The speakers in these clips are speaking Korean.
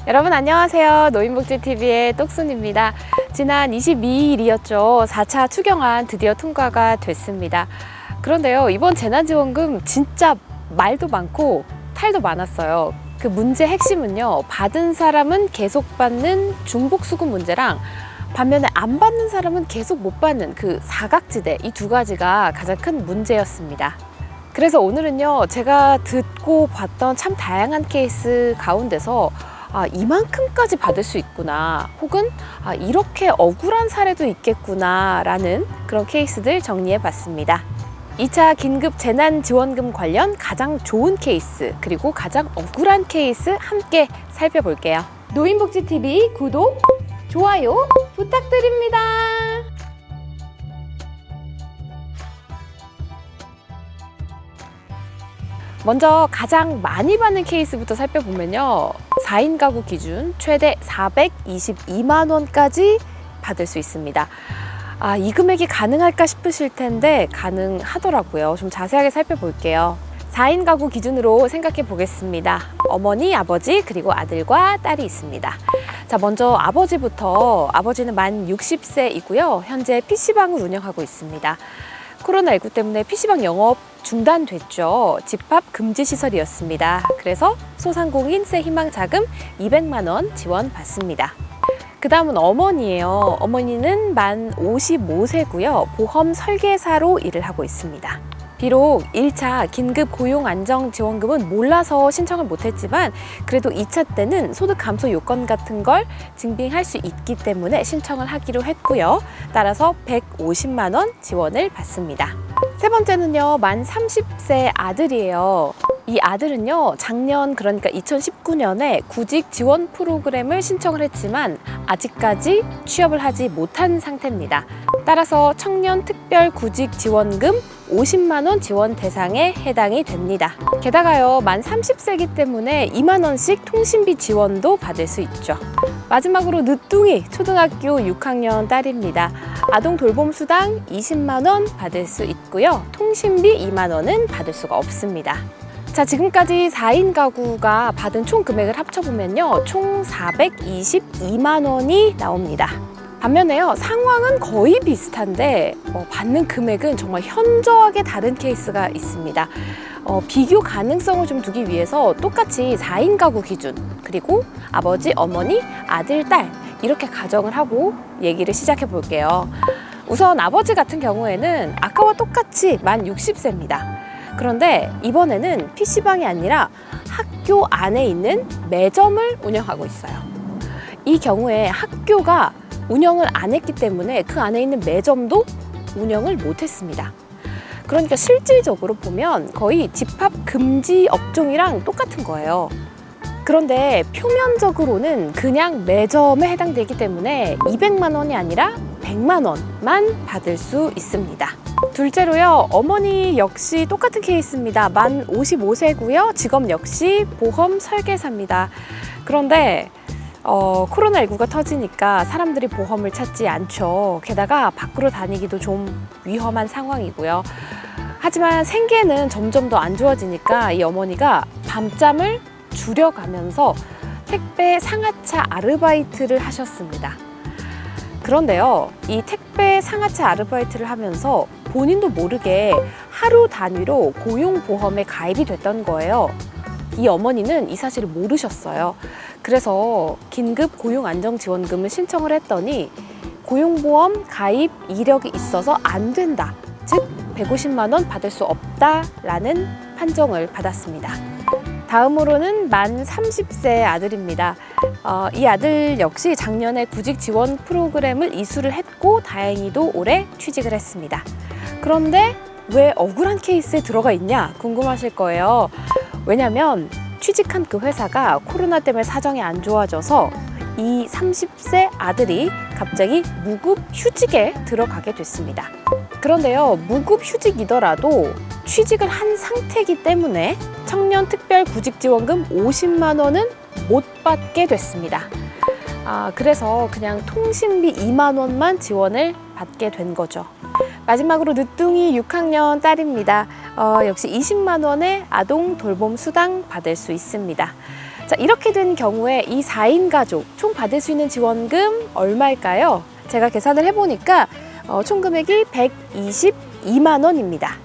여러분 안녕하세요. 노인복지TV의 똑순입니다. 지난 22일이었죠. 4차 추경안 드디어 통과가 됐습니다. 그런데요, 이번 재난지원금 진짜 말도 많고 탈도 많았어요. 그 문제 핵심은요, 받은 사람은 계속 받는 중복수급 문제랑 반면에 안 받는 사람은 계속 못 받는 그 사각지대, 이 두 가지가 가장 큰 문제였습니다. 그래서 오늘은요, 제가 듣고 봤던 참 다양한 케이스 가운데서 이만큼까지 받을 수 있구나, 혹은 이렇게 억울한 사례도 있겠구나 라는 그런 케이스들 정리해 봤습니다. 2차 긴급 재난지원금 관련 가장 좋은 케이스, 그리고 가장 억울한 케이스 함께 살펴볼게요. 노인복지TV 구독, 좋아요 부탁드립니다. 먼저 가장 많이 받는 케이스부터 살펴보면요, 4인 가구 기준 최대 422만 원까지 받을 수 있습니다. 이 금액이 가능할까 싶으실 텐데 가능하더라고요. 좀 자세하게 살펴볼게요. 4인 가구 기준으로 생각해 보겠습니다. 어머니, 아버지, 그리고 아들과 딸이 있습니다. 자, 먼저 아버지부터. 아버지는 만 60세이고요. 현재 PC방을 운영하고 있습니다. 코로나19 때문에 PC방 영업 중단됐죠. 집합 금지 시설이었습니다. 그래서 소상공인 세 희망 자금 200만 원 지원받습니다. 그 다음은 어머니예요. 어머니는 만 55세고요. 보험 설계사로 일을 하고 있습니다. 비록 1차 긴급 고용안정지원금은 몰라서 신청을 못했지만 그래도 2차 때는 소득 감소 요건 같은 걸 증빙할 수 있기 때문에 신청을 하기로 했고요. 따라서 150만 원 지원을 받습니다. 세 번째는요, 만 30세 아들이에요. 이 아들은요, 작년, 그러니까 2019년에 구직 지원 프로그램을 신청을 했지만 아직까지 취업을 하지 못한 상태입니다. 따라서 청년 특별 구직 지원금 50만 원 지원 대상에 해당이 됩니다. 게다가요, 만 30세이기 때문에 2만 원씩 통신비 지원도 받을 수 있죠. 마지막으로 늦둥이 초등학교 6학년 딸입니다. 아동 돌봄 수당 20만 원 받을 수 있고요. 통신비 2만 원은 받을 수가 없습니다. 자, 지금까지 4인 가구가 받은 총 금액을 합쳐보면요, 총 422만 원이 나옵니다. 반면에요, 상황은 거의 비슷한데 받는 금액은 정말 현저하게 다른 케이스가 있습니다. 비교 가능성을 좀 두기 위해서 똑같이 4인 가구 기준, 그리고 아버지, 어머니, 아들, 딸 이렇게 가정을 하고 얘기를 시작해 볼게요. 우선 아버지 같은 경우에는 아까와 똑같이 만 60세입니다. 그런데 이번에는 PC방이 아니라 학교 안에 있는 매점을 운영하고 있어요. 이 경우에 학교가 운영을 안 했기 때문에 그 안에 있는 매점도 운영을 못 했습니다. 그러니까 실질적으로 보면 거의 집합 금지 업종이랑 똑같은 거예요. 그런데 표면적으로는 그냥 매점에 해당되기 때문에 200만 원이 아니라 100만 원만 받을 수 있습니다. 둘째로요, 어머니 역시 똑같은 케이스입니다. 만 55세고요. 직업 역시 보험 설계사입니다. 그런데 코로나19가 터지니까 사람들이 보험을 찾지 않죠. 게다가 밖으로 다니기도 좀 위험한 상황이고요. 하지만 생계는 점점 더 안 좋아지니까 이 어머니가 밤잠을 줄여가면서 택배 상하차 아르바이트를 하셨습니다. 그런데요, 이 택배 상하차 아르바이트를 하면서 본인도 모르게 하루 단위로 고용보험에 가입이 됐던 거예요. 이 어머니는 이 사실을 모르셨어요. 그래서 긴급 고용안정지원금을 신청을 했더니 고용보험 가입 이력이 있어서 안 된다, 즉 150만 원 받을 수 없다라는 판정을 받았습니다. 다음으로는 만 30세 아들입니다. 이 아들 역시 작년에 구직 지원 프로그램을 이수를 했고 다행히도 올해 취직을 했습니다. 그런데 왜 억울한 케이스에 들어가 있냐 궁금하실 거예요. 왜냐면 취직한 그 회사가 코로나 때문에 사정이 안 좋아져서 이 30세 아들이 갑자기 무급 휴직에 들어가게 됐습니다. 그런데요, 무급 휴직이더라도 취직을 한 상태이기 때문에 청년 특별 구직 지원금 50만 원은 못 받게 됐습니다. 그래서 그냥 통신비 2만 원만 지원을 받게 된 거죠. 마지막으로 늦둥이 6학년 딸입니다. 역시 20만 원의 아동 돌봄 수당 받을 수 있습니다. 자, 이렇게 된 경우에 이 4인 가족 총 받을 수 있는 지원금 얼마일까요? 제가 계산을 해보니까 총 금액이 122만 원입니다.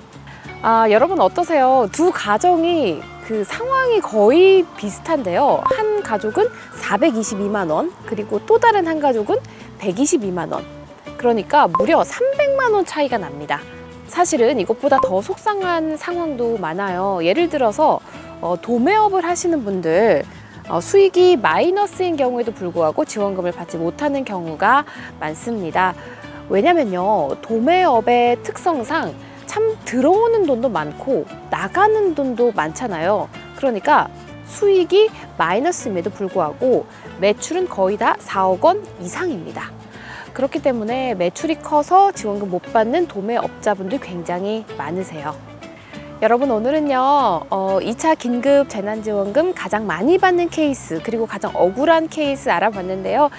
여러분 어떠세요? 두 가정이 그 상황이 거의 비슷한데요. 한 가족은 422만 원, 그리고 또 다른 한 가족은 122만 원. 그러니까 무려 300만 원 차이가 납니다. 사실은 이것보다 더 속상한 상황도 많아요. 예를 들어서 도매업을 하시는 분들, 수익이 마이너스인 경우에도 불구하고 지원금을 받지 못하는 경우가 많습니다. 왜냐면요, 도매업의 특성상 참 들어오는 돈도 많고 나가는 돈도 많잖아요. 그러니까 수익이 마이너스임에도 불구하고 매출은 거의 다 4억 원 이상입니다. 그렇기 때문에 매출이 커서 지원금 못 받는 도매업자분들 굉장히 많으세요. 여러분, 오늘은요 2차 긴급 재난지원금 가장 많이 받는 케이스, 그리고 가장 억울한 케이스 알아봤는데요.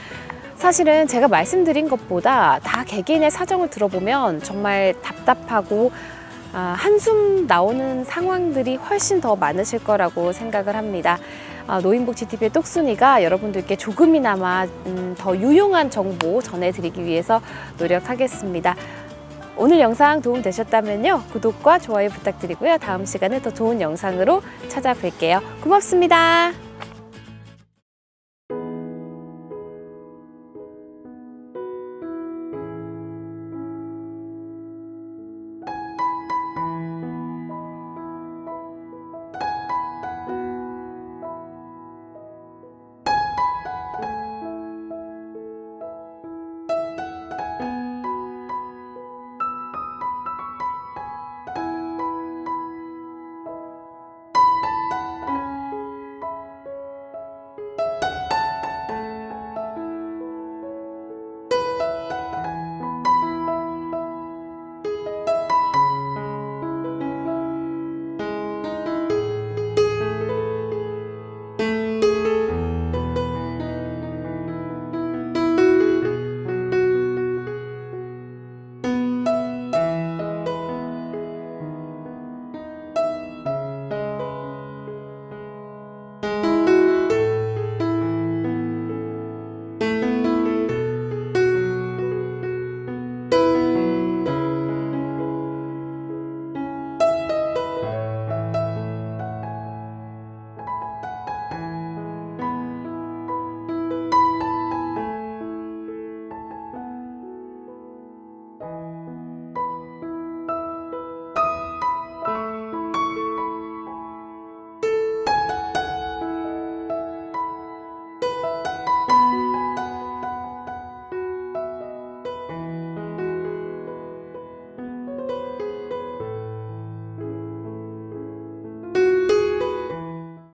사실은 제가 말씀드린 것보다 다 개개인의 사정을 들어보면 정말 답답하고 한숨 나오는 상황들이 훨씬 더 많으실 거라고 생각을 합니다. 노인복지TV의 똑순이가 여러분들께 조금이나마 더 유용한 정보 전해드리기 위해서 노력하겠습니다. 오늘 영상 도움 되셨다면요, 구독과 좋아요 부탁드리고요. 다음 시간에 더 좋은 영상으로 찾아뵐게요. 고맙습니다.